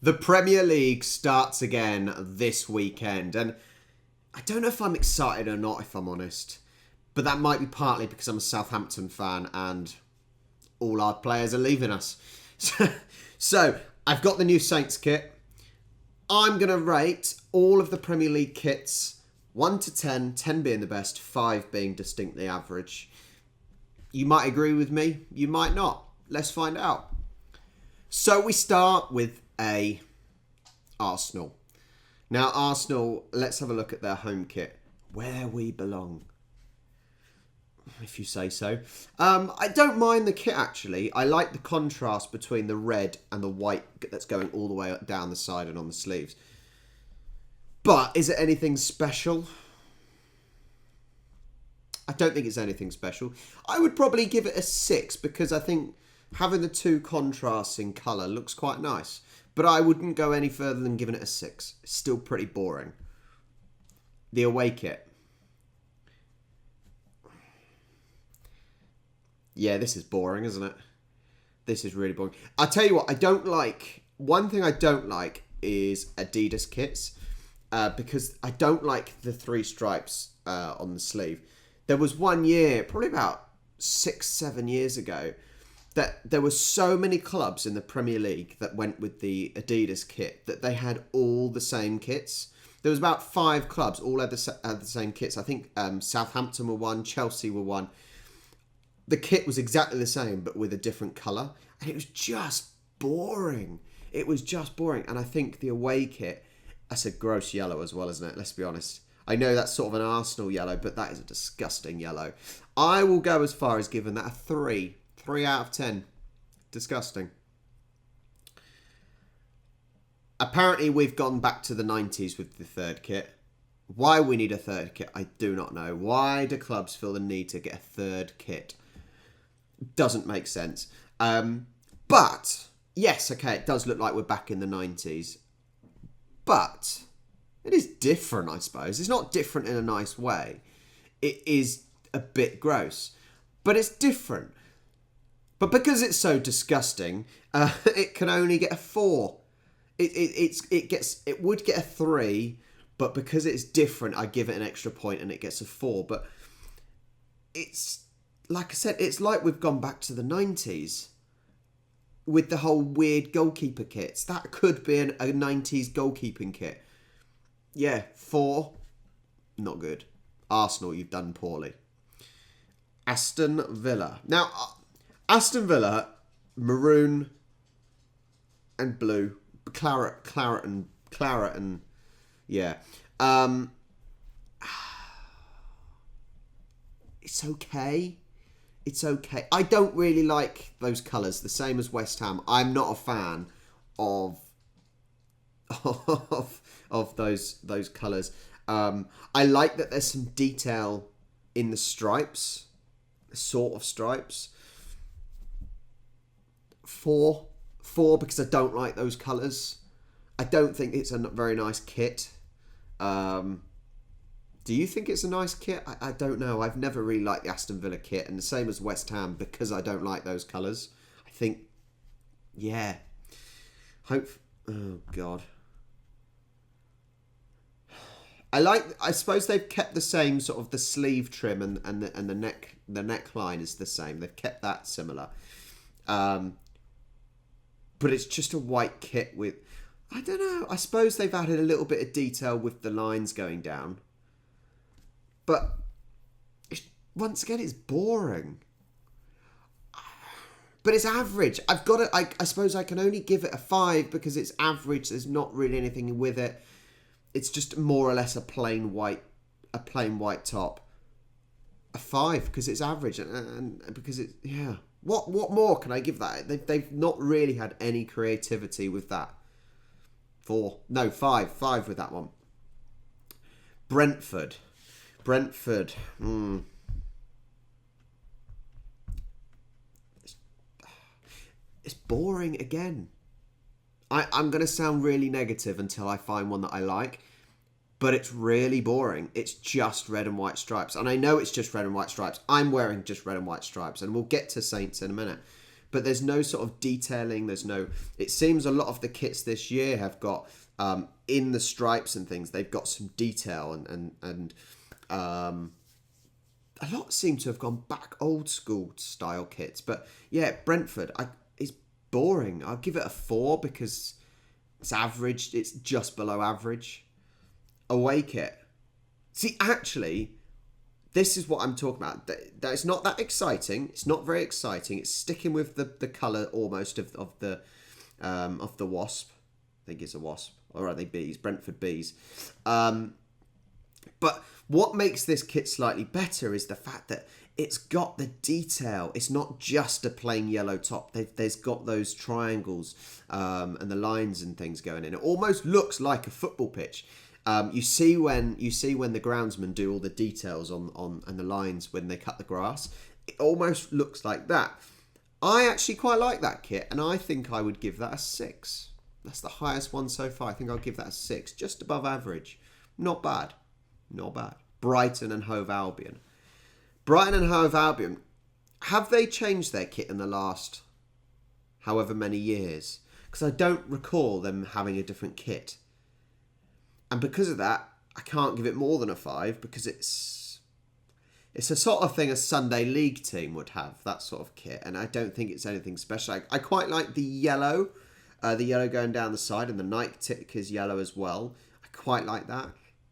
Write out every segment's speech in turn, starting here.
The Premier League starts again this weekend, and I don't know if I'm excited or not, if I'm honest. But that might be partly because I'm a Southampton fan and all our players are leaving us. So I've got the new Saints kit. I'm going to rate all of the Premier League kits 1 to 10, 10 being the best, 5 being distinctly average. You might agree with me, you might not. Let's find out. So we start with Arsenal. Now Arsenal, let's have a look at their home kit. Where we belong, if you say so. I don't mind the kit actually. I like the contrast between the red and the white that's going all the way down the side and on the sleeves. But is it anything special? I don't think it's anything special. I would probably give it a 6 because I think having the two contrasts in colour looks quite nice. But I wouldn't go any further than giving it a 6. It's still pretty boring. The away kit. Yeah, this is boring, isn't it? This is really boring. I'll tell you what, I don't like... One thing I don't like is Adidas kits. Because I don't like the 3 stripes on the sleeve. There was one year, probably about 6-7 years ago, that there were so many clubs in the Premier League that went with the Adidas kit that they had all the same kits. There was about 5 clubs, all had the same kits. I think Southampton were one, Chelsea were one. The kit was exactly the same, but with a different colour. And it was just boring. It was just boring. And I think the away kit, that's a gross yellow as well, isn't it? Let's be honest. I know that's sort of an Arsenal yellow, but that is a disgusting yellow. I will go as far as giving that a 3. 3 out of 10. Disgusting. Apparently, we've gone back to the 90s with the third kit. Why we need a third kit, I do not know. Why do clubs feel the need to get a third kit? Doesn't make sense. But, yes, okay, it does look like we're back in the 90s. But it is different, I suppose. It's not different in a nice way. It is a bit gross. But it's different. But because it's so disgusting, it can only get a 4. It would get a 3, but because it's different, I give it an extra point and it gets a 4. But it's, like I said, it's like we've gone back to the 90s with the whole weird goalkeeper kits. That could be a 90s goalkeeping kit. Yeah, 4, not good. Arsenal, you've done poorly. Aston Villa. Now, Aston Villa, maroon and blue, claret and yeah. It's okay. It's okay. I don't really like those colours. The same as West Ham. I'm not a fan of those colours. I like that there's some detail in the stripes, sort of stripes. 4 because I don't like those colours. I don't think it's a very nice kit. Do you think it's a nice kit? I don't know. I've never really liked the Aston Villa kit, and the same as West Ham because I don't like those colours. I think, yeah. Oh God. I suppose they've kept the same sort of the sleeve trim and the neckline is the same. They've kept that similar. But it's just a white kit with, I don't know, I suppose they've added a little bit of detail with the lines going down. But once again, it's boring. But it's average. I suppose I can only give it a 5 because it's average. There's not really anything with it. It's just more or less a plain white top. A 5 because it's average and because it's, yeah. What more can I give that? They've not really had any creativity with that. 4. No, 5. 5 with that one. Brentford. It's boring again. I'm going to sound really negative until I find one that I like. But it's really boring. It's just red and white stripes. And I know it's just red and white stripes. I'm wearing just red and white stripes. And we'll get to Saints in a minute. but there's no sort of detailing. It seems a lot of the kits this year have got, in the stripes and things, they've got some detail, and a lot seem to have gone back old school style kits. But yeah, Brentford, it's boring. I'll give it a 4 because it's average. It's just below average. Away kit. See, actually, this is what I'm talking about. That it's not that exciting. It's not very exciting. It's sticking with the colour almost of the wasp. I think it's a wasp. Or are they bees? Brentford bees. But what makes this kit slightly better is the fact that it's got the detail. It's not just a plain yellow top. There's got those triangles and the lines and things going in. It almost looks like a football pitch. You see when the groundsmen do all the details on and the lines when they cut the grass. It almost looks like that. I actually quite like that kit, and I think I would give that a 6. That's the highest one so far. I think I'll give that a 6, just above average. Not bad. Not bad. Brighton and Hove Albion. Brighton and Hove Albion, have they changed their kit in the last however many years? Because I don't recall them having a different kit. And because of that, I can't give it more than a 5 because it's a sort of thing a Sunday League team would have, that sort of kit. And I don't think it's anything special. I quite like the yellow going down the side, and the Nike tick is yellow as well. I quite like that.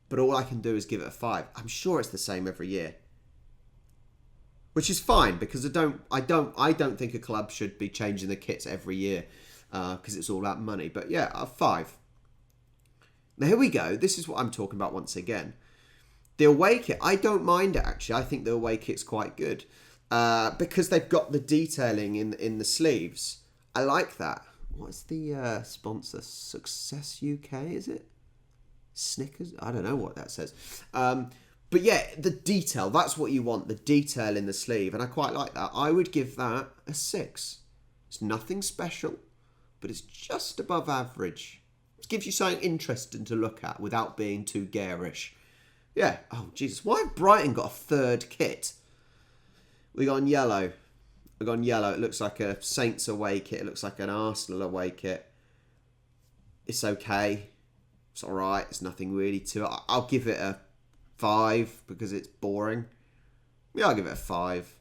But all I can do is give it a 5. I'm sure it's the same every year, which is fine because I don't think a club should be changing the kits every year because it's all about money. But yeah, a 5. Now here we go. This is what I'm talking about once again. The away kit, I don't mind it actually. I think the away kit's quite good because they've got the detailing in the sleeves. I like that. What's the sponsor? Success UK, is it? Snickers? I don't know what that says. But yeah, the detail, that's what you want, the detail in the sleeve. And I quite like that. I would give that a 6. It's nothing special, but it's just above average. It gives you something interesting to look at without being too garish. Yeah. Oh, Jesus. Why have Brighton got a third kit? We got on yellow. We got on yellow. It looks like a Saints away kit. It looks like an Arsenal away kit. It's okay. It's all right. There's nothing really to it. I'll give it a 5 because it's boring. Yeah, I'll give it a 5.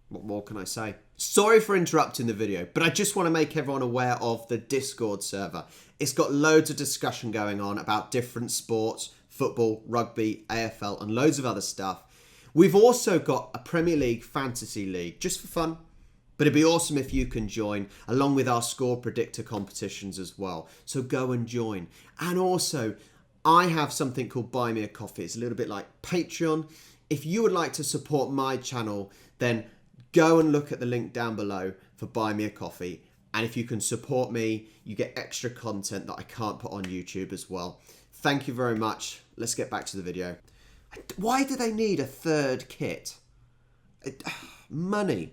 What more can I say? Sorry for interrupting the video, but I just want to make everyone aware of the Discord server. It's got loads of discussion going on about different sports, football, rugby, AFL, and loads of other stuff. We've also got a Premier League Fantasy League, just for fun. But it'd be awesome if you can join, along with our score predictor competitions as well. So go and join. And also, I have something called Buy Me a Coffee. It's a little bit like Patreon. If you would like to support my channel, then go and look at the link down below for Buy Me a Coffee. And if you can support me, you get extra content that I can't put on YouTube as well. Thank you very much. Let's get back to the video. Why do they need a third kit? Money.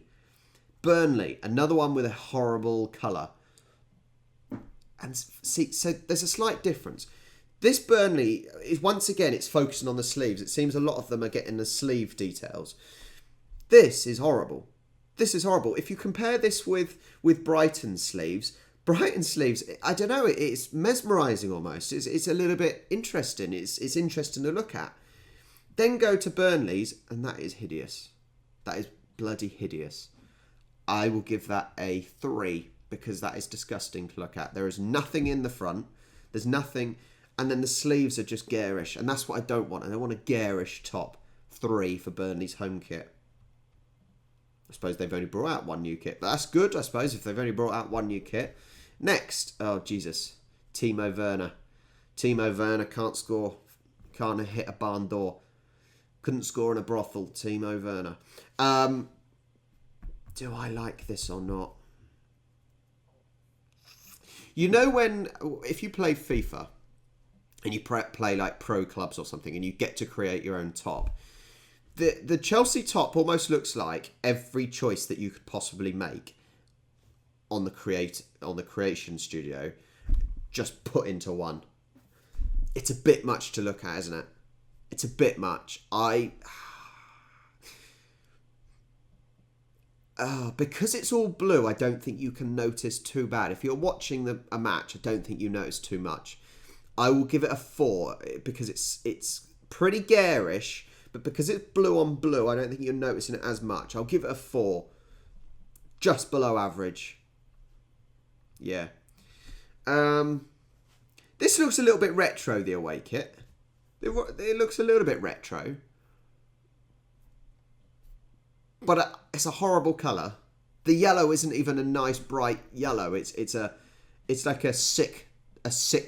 Burnley, another one with a horrible colour. And see, so there's a slight difference. This Burnley is, once again, it's focusing on the sleeves. It seems a lot of them are getting the sleeve details. This is horrible. This is horrible. If you compare this with Brighton's sleeves, I don't know, it's mesmerising almost. It's a little bit interesting. It's interesting to look at. Then go to Burnley's, and that is hideous. That is bloody hideous. I will give that a 3 because that is disgusting to look at. There is nothing in the front. There's nothing. And then the sleeves are just garish. And that's what I don't want. I don't want a garish top. 3 for Burnley's home kit. I suppose they've only brought out one new kit. But that's good, I suppose, if they've only brought out one new kit. Next. Oh, Jesus. Timo Werner. Timo Werner can't score. Can't hit a barn door. Couldn't score in a brothel. Timo Werner. Do I like this or not? You know if you play FIFA and you play like pro clubs or something and you get to create your own top, the Chelsea top almost looks like every choice that you could possibly make on the creation studio just put into one. It's a bit much to look at, isn't it? It's a bit much. Because it's all blue, I don't think you can notice too bad. If you're watching a match, I don't think you notice too much. I will give it a 4 because it's pretty garish, but because it's blue on blue, I don't think you're noticing it as much. I'll give it a 4. Just below average. Yeah. This looks a little bit retro, the away kit. It looks a little bit retro. But it's a horrible colour. The yellow isn't even a nice bright yellow. It's like a sick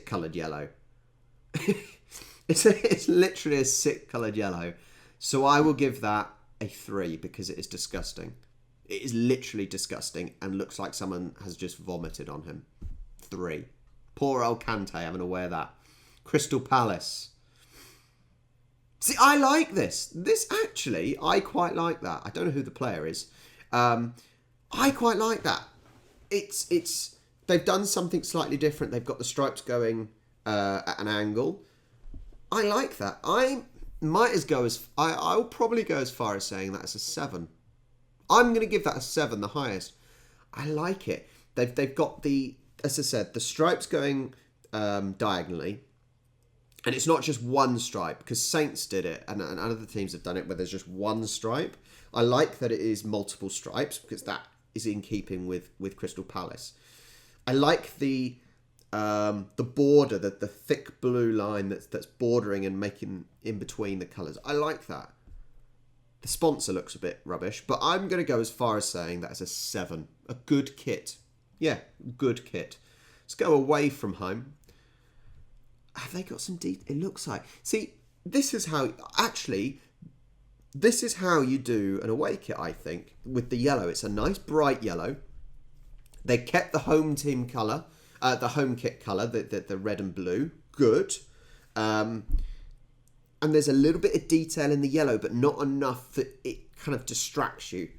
coloured yellow. It's literally a sick coloured yellow. So I will give that a 3 because it is disgusting. It is literally disgusting and looks like someone has just vomited on him. 3. Poor old Kante having to wear that. Crystal Palace. See, I like this. This actually, I quite like that. I don't know who the player is. I quite like that. It's they've done something slightly different. They've got the stripes going at an angle. I like that. I'll probably go as far as saying that it's a 7. I'm going to give that a 7, the highest. I like it. They've got the, as I said, the stripes going diagonally. And it's not just one stripe, because Saints did it, and other teams have done it where there's just one stripe. I like that it is multiple stripes, because that is in keeping with Crystal Palace. I like the border, the thick blue line that's bordering and making in between the colours. I like that. The sponsor looks a bit rubbish, but I'm going to go as far as saying that is a 7. A good kit. Yeah, good kit. Let's go away from home. Have they got some deep? It looks like. See, this is how you do an away kit, I think, with the yellow. It's a nice bright yellow. They kept the home team colour, the home kit colour, the red and blue. Good. And there's a little bit of detail in the yellow, but not enough that it kind of distracts you.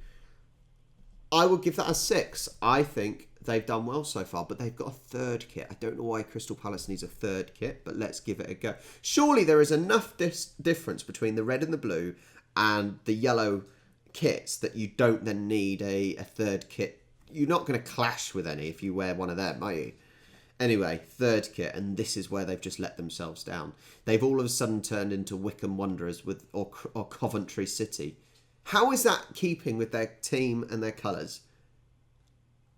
I will give that a 6. I think they've done well so far, but they've got a third kit. I don't know why Crystal Palace needs a third kit, but let's give it a go. Surely there is enough difference between the red and the blue and the yellow kits that you don't then need a third kit. You're not going to clash with any if you wear one of them, are you? Anyway, third kit, and this is where they've just let themselves down. They've all of a sudden turned into Wycombe Wanderers or Coventry City. How is that keeping with their team and their colours?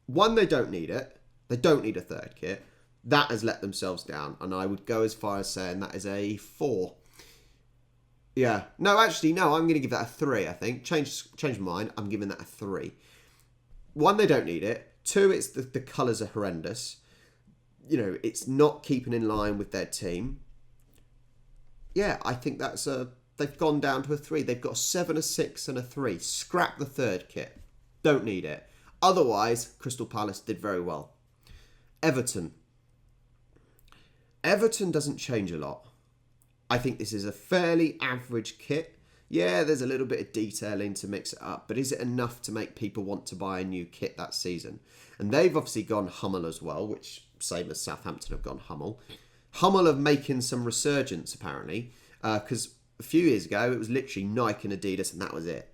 One, they don't need it. They don't need a third kit. That has let themselves down, and I would go as far as saying that is a 4. Yeah. No, actually, no, I'm going to give that a 3, I think. Change my mind. I'm giving that a 3. One, they don't need it. 2, it's the colours are horrendous. You know, it's not keeping in line with their team. Yeah, I think they've gone down to a 3. They've got a 7, a 6, and a 3. Scrap the third kit. Don't need it. Otherwise, Crystal Palace did very well. Everton. Everton doesn't change a lot. I think this is a fairly average kit. Yeah, there's a little bit of detailing to mix it up, but is it enough to make people want to buy a new kit that season? And they've obviously gone Hummel as well, which same as Southampton have gone Hummel. Hummel are making some resurgence, apparently, because a few years ago, it was literally Nike and Adidas, and that was it.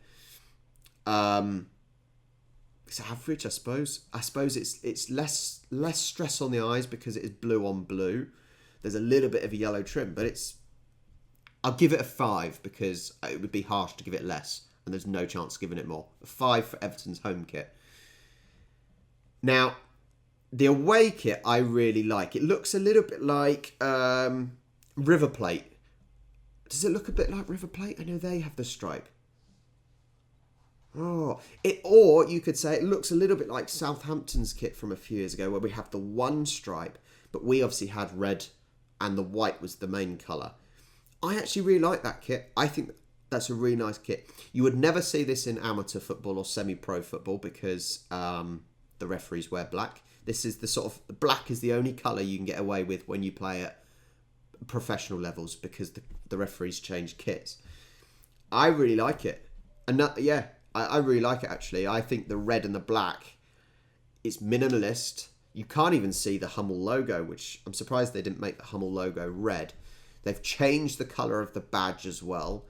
It's average, I suppose. I suppose it's less stress on the eyes because it is blue on blue. There's a little bit of a yellow trim, but I'll give it a 5 because it would be harsh to give it less, and there's no chance of giving it more. A 5 for Everton's home kit. Now, the away kit I really like. It looks a little bit like River Plate. Does it look a bit like River Plate? I know they have the stripe. Or you could say it looks a little bit like Southampton's kit from a few years ago, where we have the one stripe, but we obviously had red and the white was the main colour. I actually really like that kit. I think that's a really nice kit. You would never see this in amateur football or semi-pro football because the referees wear black. This is black is the only colour you can get away with when you play at professional levels because the referees change kits. I really like it. And I really like it actually. I think the red and the black is minimalist. You can't even see the Hummel logo, which I'm surprised they didn't make the Hummel logo red. They've changed the colour of the badge as well.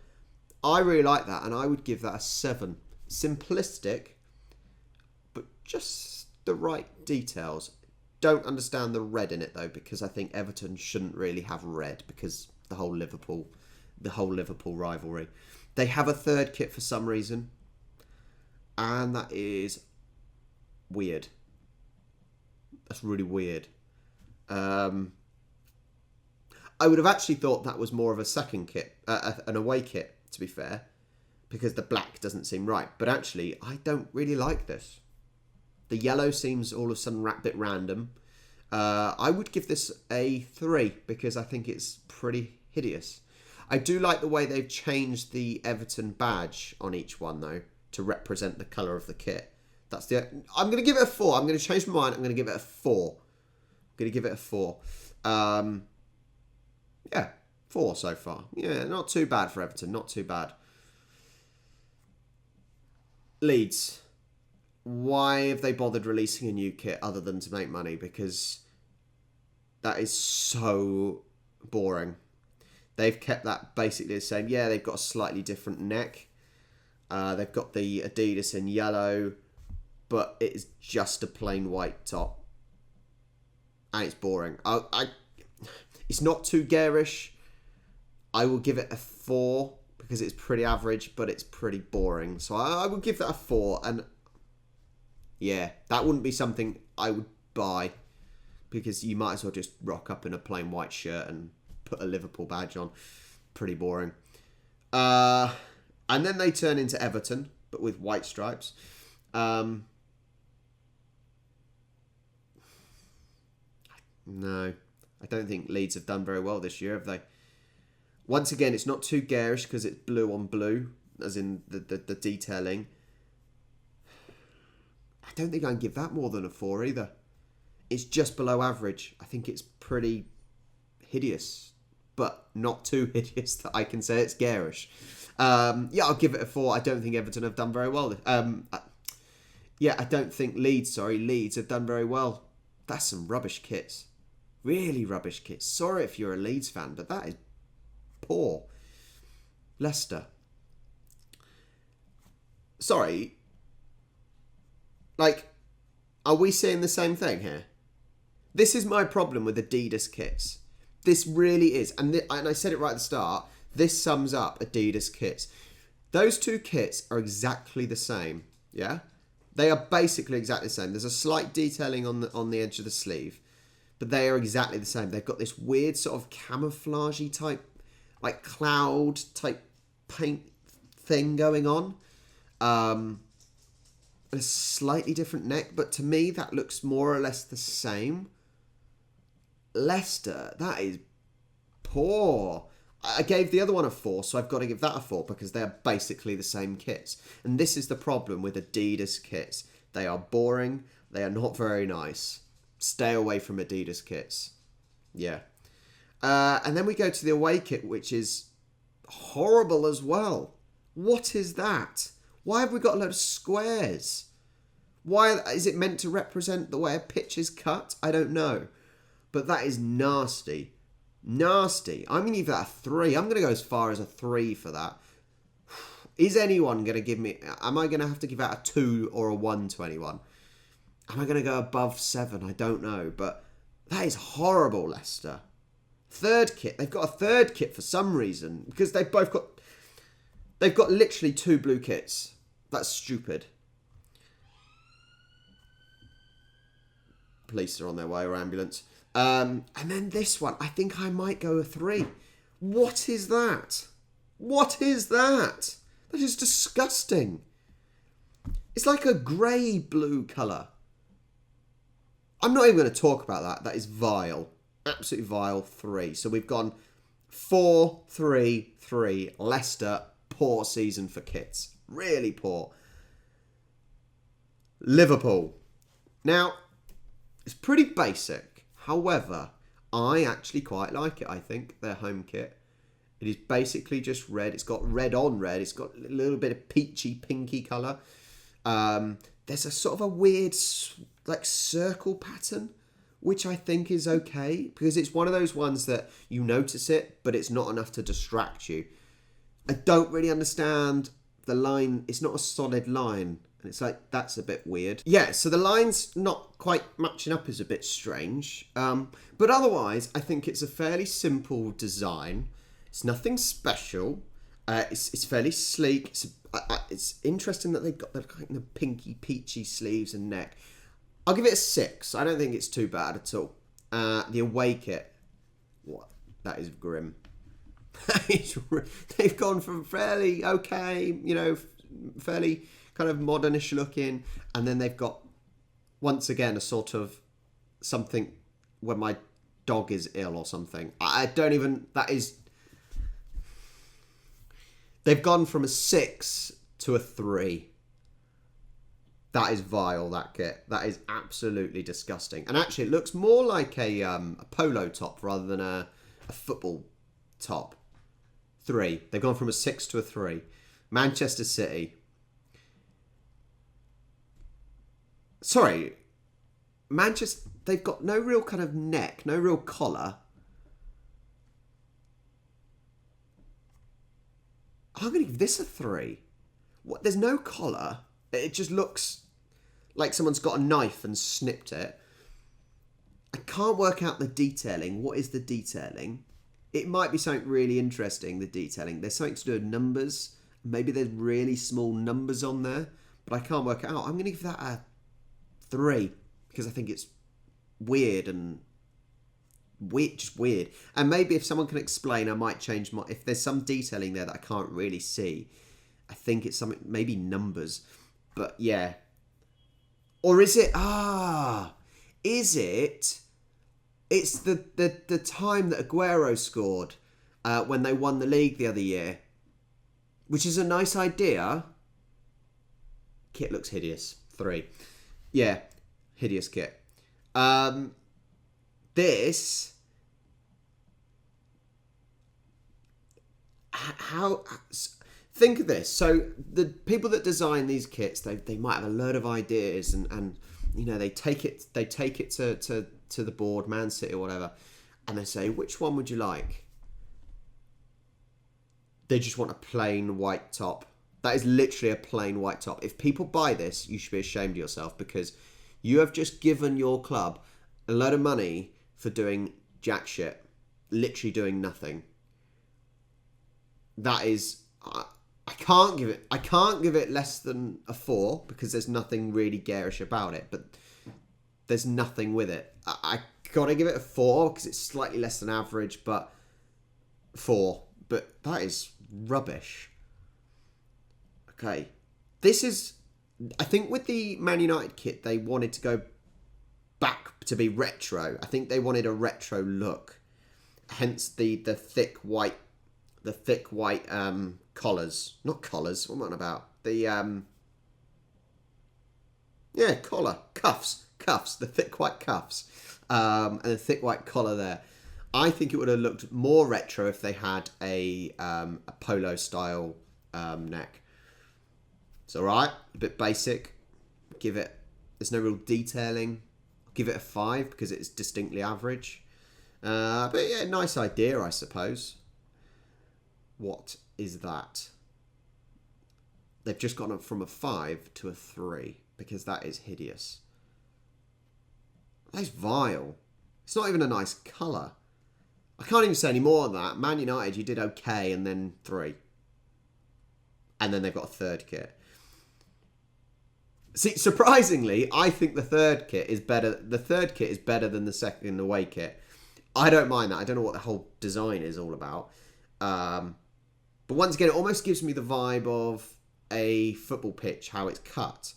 I really like that, and I would give that a 7. Simplistic, just the right details. Don't understand the red in it though, because I think Everton shouldn't really have red because the whole Liverpool rivalry. They have a third kit for some reason, and that is weird. That's really weird. I would have actually thought that was more of a second kit, an away kit, to be fair, because the black doesn't seem right. But actually, I don't really like this. The yellow seems all of a sudden a bit random. I would give this a 3 because I think it's pretty hideous. I do like the way they've changed the Everton badge on each one, though, to represent the colour of the kit. I'm going to give it a 4. I'm going to change my mind. I'm going to give it a 4. I'm going to give it a 4. Yeah, 4 so far. Yeah, not too bad for Everton. Not too bad. Leeds. Why have they bothered releasing a new kit other than to make money? Because that is so boring. They've kept that basically the same. Yeah, they've got a slightly different neck. They've got the Adidas in yellow, but it is just a plain white top. And it's boring. It's not too garish. I will give it a 4 because it's pretty average, but it's pretty boring. So I would give that a 4. And yeah, that wouldn't be something I would buy because you might as well just rock up in a plain white shirt and put a Liverpool badge on. Pretty boring. And then they turn into Everton, but with white stripes. No, I don't think Leeds have done very well this year, have they? Once again, it's not too garish because it's blue on blue, as in the detailing. I don't think I can give that more than a 4 either. It's just below average. I think it's pretty hideous, but not too hideous that I can say it's garish. Yeah, I'll give it a 4. I don't think Everton have done very well. I don't think Leeds have done very well. That's some rubbish kits. Really rubbish kits. Sorry if you're a Leeds fan, but that is poor. Leicester. Sorry. Like, are we seeing the same thing here? This is my problem with Adidas kits. This really is. And I said it right at the start. This sums up Adidas kits. Those two kits are exactly the same. Yeah? They are basically exactly the same. There's a slight detailing on the edge of the sleeve. But they are exactly the same. They've got this weird sort of camouflagey type, like cloud type paint thing going on. A slightly different neck, but to me that looks more or less the same. Leicester, that is poor. I gave the other one a 4, so I've got to give that a 4 because they're basically the same kits. And this is the problem with Adidas kits. They are boring. They are not very nice. Stay away from Adidas kits. Yeah. And then we go to the away kit, which is horrible as well. What is that? Why have we got a load of squares? Why is it meant to represent the way a pitch is cut? I don't know. But that is nasty. Nasty. I'm going to give that a 3. I'm going to go as far as a 3 for that. Is anyone going to give me... Am I going to have to give out a 2 or a 1 to anyone? Am I going to go above 7? I don't know. But that is horrible, Leicester. Third kit. They've got a third kit for some reason. Because they've both got... They've got literally 2 blue kits. That's stupid. Police are on their way, or ambulance. And then this one. I think I might go a 3. What is that? What is that? That is disgusting. It's like a grey-blue colour. I'm not even going to talk about that. That is vile. Absolutely vile. 3. So we've gone 4, 3, 3. Leicester, poor season for kits. Really poor. Liverpool. Now, it's pretty basic. However, I actually quite like it, I think, their home kit. It is basically just red. It's got red on red. It's got a little bit of peachy, pinky colour. There's a sort of a weird, like, circle pattern, which I think is okay, because it's one of those ones that you notice it, but it's not enough to distract you. I don't really understand the line, it's not a solid line. And it's like, that's a bit weird. Yeah, so the line's not quite matching up is a bit strange. But otherwise, I think it's a fairly simple design. It's nothing special. It's fairly sleek. It's interesting that they've got the kind of pinky, peachy sleeves and neck. I'll give it a 6. I don't think it's too bad at all. The away kit, what? That is grim. They've gone from fairly okay, fairly kind of modernish looking, and then they've got, once again, a sort of something when my dog is ill or something. They've gone from a 6 to a 3. That is vile, that kit. That is absolutely disgusting. And actually, it looks more like a polo top rather than a football top. 3. They've gone from a 6 to a 3. Manchester City. Sorry. Manchester, they've got no real kind of neck, no real collar. I'm going to give this a 3. What? There's no collar. It just looks like someone's got a knife and snipped it. I can't work out the detailing. What is the detailing? It might be something really interesting, the detailing. There's something to do with numbers. Maybe there's really small numbers on there, but I can't work it out. I'm going to give that a 3 because I think it's weird and just weird. And maybe if someone can explain, I might change my... If there's some detailing there that I can't really see, I think it's something, maybe numbers. But yeah. Or is it... Is it... It's the time that Aguero scored when they won the league the other year. Which is a nice idea. Kit looks hideous. 3. Yeah. Hideous kit. This... How... Think of this. So the people that design these kits, they might have a load of ideas and they take it to the board, Man City or whatever, and they say, which one would you like? They just want a plain white top. That is literally a plain white top. If people buy this, you should be ashamed of yourself because you have just given your club a load of money for doing jack shit. Literally doing nothing. That is... I can't give it less than a 4 because there's nothing really garish about it, but there's nothing with it. I gotta give it a 4 because it's slightly less than average, but 4. But that is rubbish. Okay. This is... I think with the Man United kit, they wanted to go back to be retro. I think they wanted a retro look. Hence the thick white... The thick white collars. Not collars. What am I on about? The... Yeah, collar. Cuffs. The thick white cuffs. And the thick white collar there. I think it would have looked more retro if they had a polo style neck. It's alright. A bit basic. Give it... There's no real detailing. Give it a 5 because it's distinctly average. But yeah, nice idea, I suppose. What is that? They've just gone up from a 5 to a 3 because that is hideous. That is vile. It's not even a nice colour. I can't even say any more than that. Man United, you did okay and then 3. And then they've got a third kit. See, surprisingly, I think the third kit is better. The third kit is better than the second away kit. I don't mind that. I don't know what the whole design is all about. But once again, it almost gives me the vibe of a football pitch, how it's cut.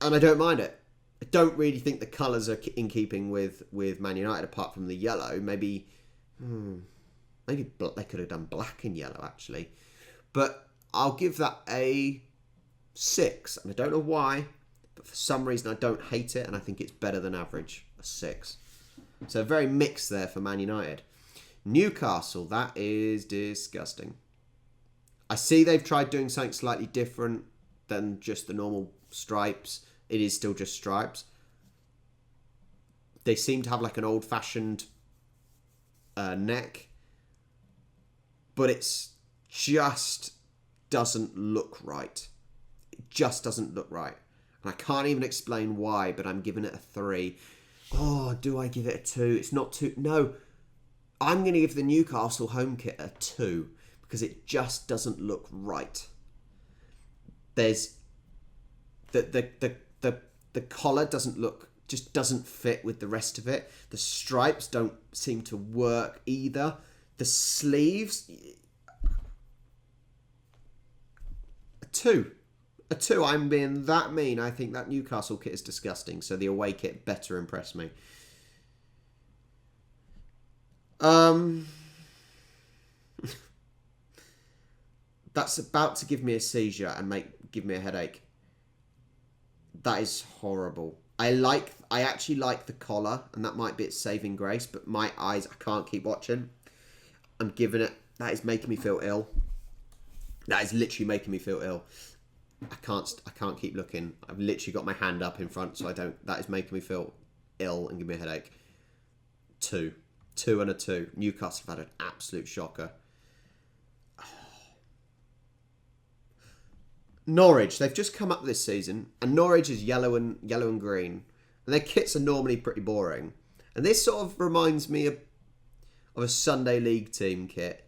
And I don't mind it. I don't really think the colours are in keeping with Man United, apart from the yellow. Maybe they could have done black and yellow, actually. But I'll give that a 6. And I don't know why, but for some reason I don't hate it, and I think it's better than average. A 6. So very mixed there for Man United. Newcastle, that is disgusting. I see they've tried doing something slightly different than just the normal stripes. It is still just stripes. They seem to have like an old-fashioned neck. But it's just doesn't look right. It just doesn't look right. And I can't even explain why, but I'm giving it a 3. Oh, do I give it a 2? It's not 2. No, I'm going to give the Newcastle home kit a 2 because it just doesn't look right. There's the collar doesn't fit with the rest of it. The stripes don't seem to work either. The sleeves, a 2. A 2. I'm being that mean. I think that Newcastle kit is disgusting. So the away kit better impress me. That's about to give me a seizure and give me a headache. That is horrible. I actually like the collar, and that might be its saving grace, but my eyes, I can't keep watching. I'm giving it, that is making me feel ill. That is literally making me feel ill. I can't keep looking. I've literally got my hand up in front, so that is making me feel ill and give me a headache. 2. 2 and a 2. Newcastle have had an absolute shocker. Norwich, they've just come up this season, and Norwich is yellow and green, and their kits are normally pretty boring. And this sort of reminds me of a Sunday League team kit,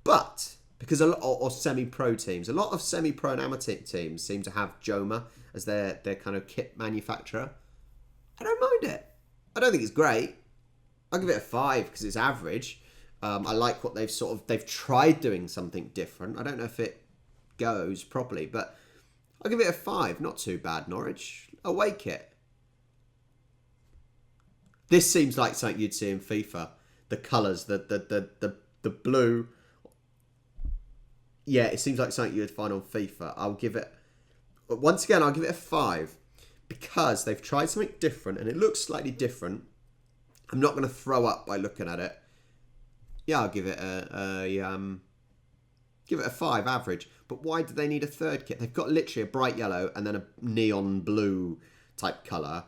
but because or semi-pro teams, a lot of semi-pro and amateur teams seem to have Joma as their kind of kit manufacturer. I don't mind it. I don't think it's great. I'll give it a 5 because it's average. I like what they've tried doing something different. I don't know if it goes properly, but I'll give it a 5. Not too bad, Norwich. Away kit. This seems like something you'd see in FIFA. The colours, the blue. Yeah, it seems like something you'd find on FIFA. I'll give it a 5 because they've tried something different and it looks slightly different. I'm not going to throw up by looking at it. Yeah, I'll give it a 5, average. But why do they need a third kit? They've got literally a bright yellow and then a neon blue type colour.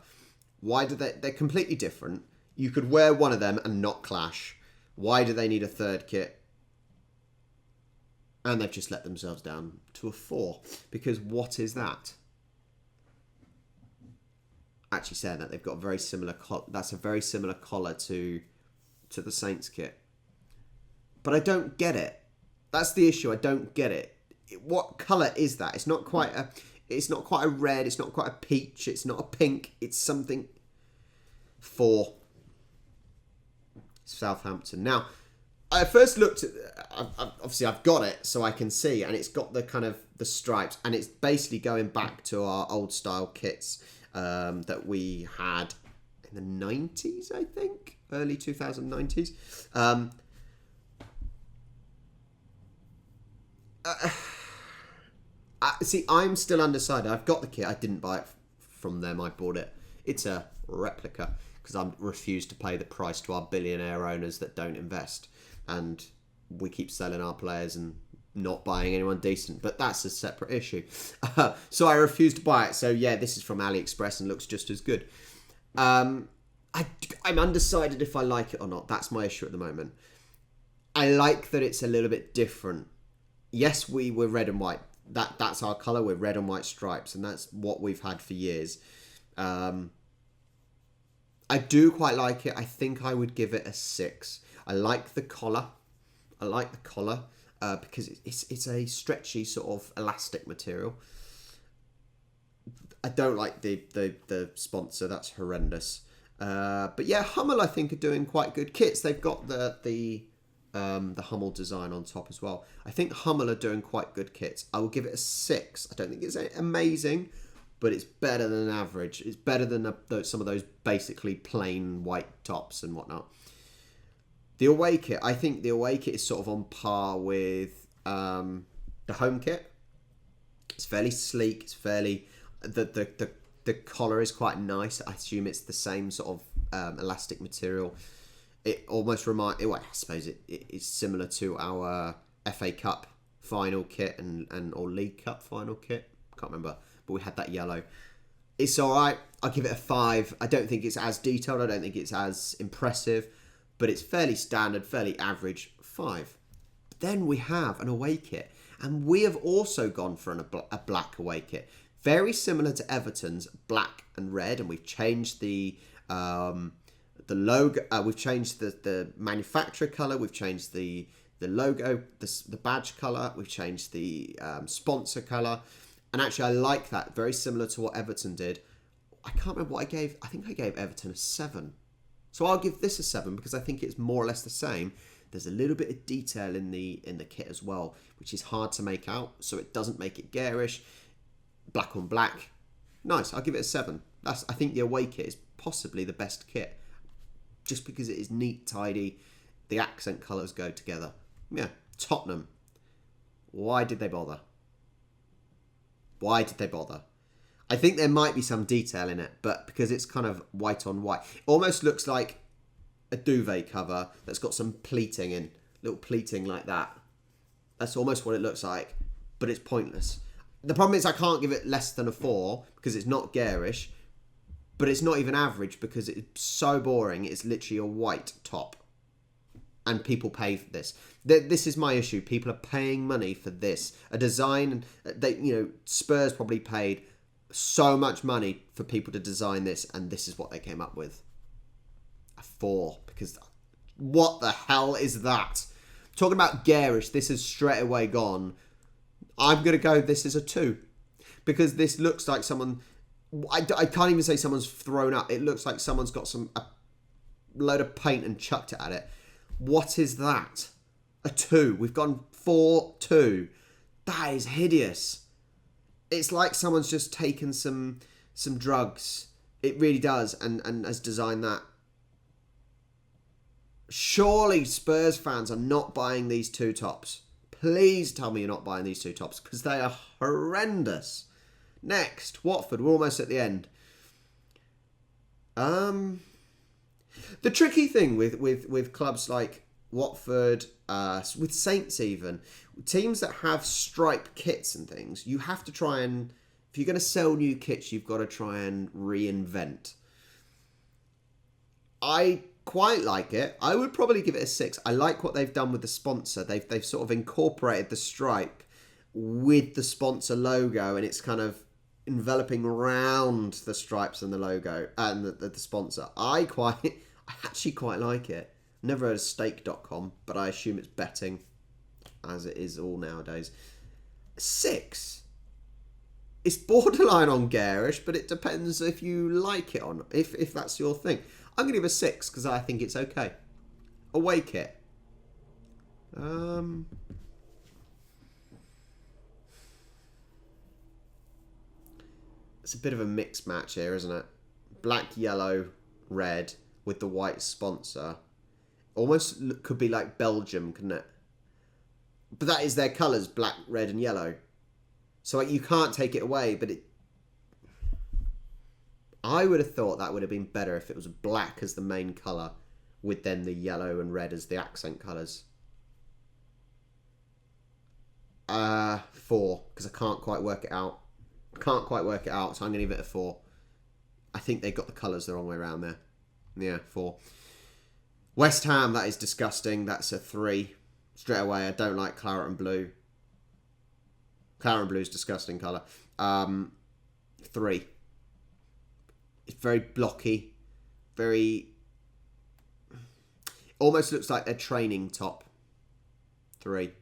Why do they're completely different. You could wear one of them and not clash. Why do they need a third kit? And they've just let themselves down to a 4. Because what is that? Actually saying that, they've got a very similar that's a very similar collar to the Saints kit. But I don't get it. That's the issue. I don't get it. What colour is that? It's not quite a red, it's not quite a peach, it's not a pink, it's something. 4. Southampton. Now, I first looked at, obviously I've got it so I can see, and it's got the kind of the stripes, and it's basically going back to our old style kits that we had in the 90s, I think, early 2090s. See, I'm still undecided. I've got the kit. I didn't buy it from them. I bought it. It's a replica because I refuse to pay the price to our billionaire owners that don't invest. And we keep selling our players and not buying anyone decent. But that's a separate issue. So I refuse to buy it. So yeah, this is from AliExpress and looks just as good. I'm undecided if I like it or not. That's my issue at the moment. I like that it's a little bit different. Yes, we were red and white. That's our colour. We're red and white stripes, and that's what we've had for years. I do quite like it. I think I would give it a 6. I like the collar. Because it's a stretchy sort of elastic material. I don't like the sponsor. That's horrendous. But yeah, Hummel I think are doing quite good kits. They've got the Hummel design on top as well. I think Hummel are doing quite good kits. I will give it a 6. I don't think it's amazing, but it's better than average. It's better than some of those basically plain white tops and whatnot. The away kit, I think the away kit is sort of on par with the home kit. It's fairly sleek. It's fairly the collar is quite nice. I assume it's the same sort of elastic material. It almost reminds. Well, I suppose it is similar to our FA Cup final kit or League Cup final kit. Can't remember, but we had that yellow. It's all right. I'll give it a 5. I don't think it's as detailed. I don't think it's as impressive, but it's fairly standard, fairly average. 5. But then we have an away kit, And we have also gone for a black away kit. Very similar to Everton's black and red. And we've changed the logo. We've changed the manufacturer colour. We've changed the logo, the badge colour. We've changed the sponsor colour. And actually, I like that. Very similar to what Everton did. I can't remember what I gave. I think I gave Everton a 7. So I'll give this a 7 because I think it's more or less the same. There's a little bit of detail in the kit as well, which is hard to make out, so it doesn't make it garish. Black on black. Nice. I'll give it a 7. I think the away kit is possibly the best kit. Just because it is neat, tidy. The accent colours go together. Yeah. Tottenham. Why did they bother? Why did they bother? I think there might be some detail in it, but because it's kind of white on white. It almost looks like a duvet cover that's got some pleating in. Little pleating like that. That's almost what it looks like, but it's pointless. The problem is I can't give it less than a 4 because it's not garish, but it's not even average because it's so boring. It's literally a white top. And people pay for this. This is my issue. People are paying money for this. A design, Spurs probably paid so much money for people to design this, and this is what they came up with. A 4. Because what the hell is that? Talking about garish, this has straight away gone. I'm going to go, this is a 2. Because this looks like someone... I can't even say someone's thrown up. It looks like someone's got a load of paint and chucked it at it. What is that? A 2. We've gone 4-2. That is hideous. It's like someone's just taken some drugs. It really does, and has designed that. Surely Spurs fans are not buying these 2 tops. Please tell me you're not buying these 2 tops, because they are horrendous. Next, Watford. We're almost at the end. The tricky thing with clubs like Watford, with Saints even, teams that have striped kits and things, you have to try and, if you're going to sell new kits, you've got to try and reinvent. I quite like it. I would probably give it a 6. I like what they've done with the sponsor. They've sort of incorporated the stripe with the sponsor logo, and it's kind of enveloping around the stripes and the logo and the sponsor. I actually quite like it. Never heard of stake.com, but I assume it's betting, as it is all nowadays. 6. It's borderline on garish, but it depends if you like it or not, if that's your thing. I'm going to give a 6 because I think it's okay. Away kit. It's a bit of a mixed match here, isn't it? Black, yellow, red with the white sponsor. Almost could be like Belgium, couldn't it? But that is their colours, black, red and yellow. So like, you can't take it away, but I would have thought that would have been better if it was black as the main colour with then the yellow and red as the accent colours. 4, because I can't quite work it out. So I'm going to give it a 4. I think they got the colours the wrong way around there. Yeah, 4. West Ham, that is disgusting. That's a 3. Straight away, I don't like claret and blue. Claret and blue is disgusting colour. 3. It's very blocky. Very... almost looks like a training top. 3.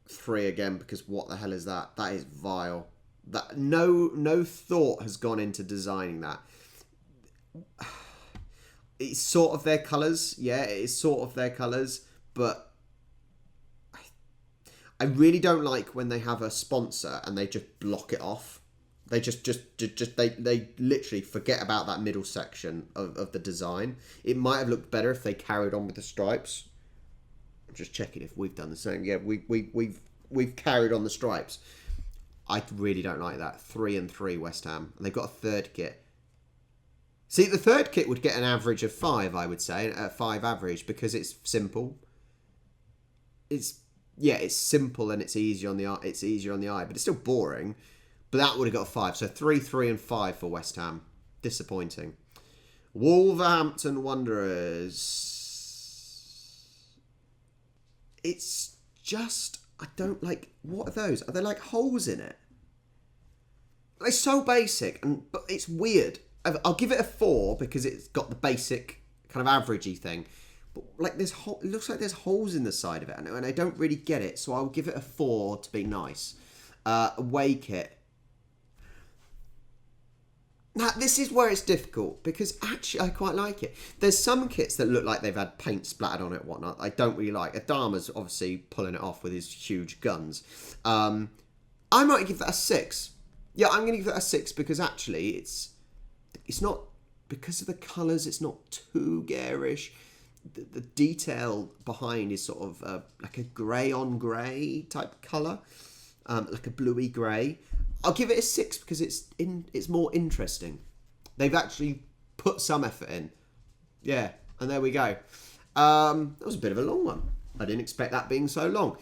3 again, because what the hell is that? That is vile. That no thought has gone into designing that. It's sort of their colours. Yeah, it is sort of their colours, but I really don't like when they have a sponsor and they just block it off. They they literally forget about that middle section of the design. It might have looked better if they carried on with the stripes. I'm just checking if we've done the same. Yeah, we've carried on the stripes. I really don't like that. 3 and 3 West Ham. And they've got a third kit. See, the third kit would get an average of 5, I would say. A 5 average, because it's simple. It's simple and it's easier on the eye. But it's still boring. But that would have got a 5. So 3, 3 and 5 for West Ham. Disappointing. Wolverhampton Wanderers. it's just, I don't like, what are those? Are they like holes in it? It's so basic, but it's weird. I'll give it a 4 because it's got the basic kind of averagey thing. But like it looks like there's holes in the side of it, and I don't really get it, so I'll give it a 4 to be nice. Away kit. Now, this is where it's difficult, because actually I quite like it. There's some kits that look like they've had paint splattered on it and whatnot. I don't really like. Adama's obviously pulling it off with his huge guns. I might give that a 6. Yeah, I'm going to give that a 6 because actually it's not, because of the colours, it's not too garish. The detail behind is sort of like a grey on grey type colour, like a bluey grey. I'll give it a 6 because it's more interesting. They've actually put some effort in. Yeah, and there we go. That was a bit of a long one. I didn't expect that being so long.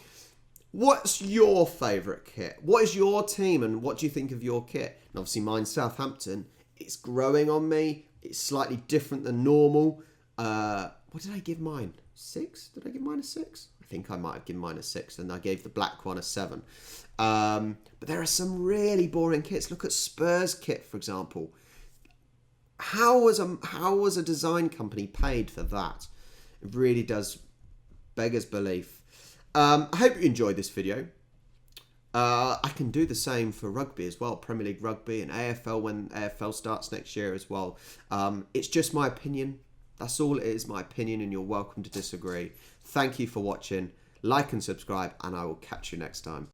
What's your favourite kit? What is your team and what do you think of your kit? And obviously mine's Southampton. It's growing on me. It's slightly different than normal. What did I give mine? 6? Did I give mine a 6? I think I might have given mine a 6 and I gave the black one a 7. But there are some really boring kits. Look at Spurs kit, for example. How was a design company paid for that? It really does beggars belief. I hope you enjoyed this video. I can do the same for rugby as well, Premier League rugby and AFL when AFL starts next year as well. It's just my opinion. That's all it is, my opinion, and you're welcome to disagree. Thank you for watching. Like and subscribe, and I will catch you next time.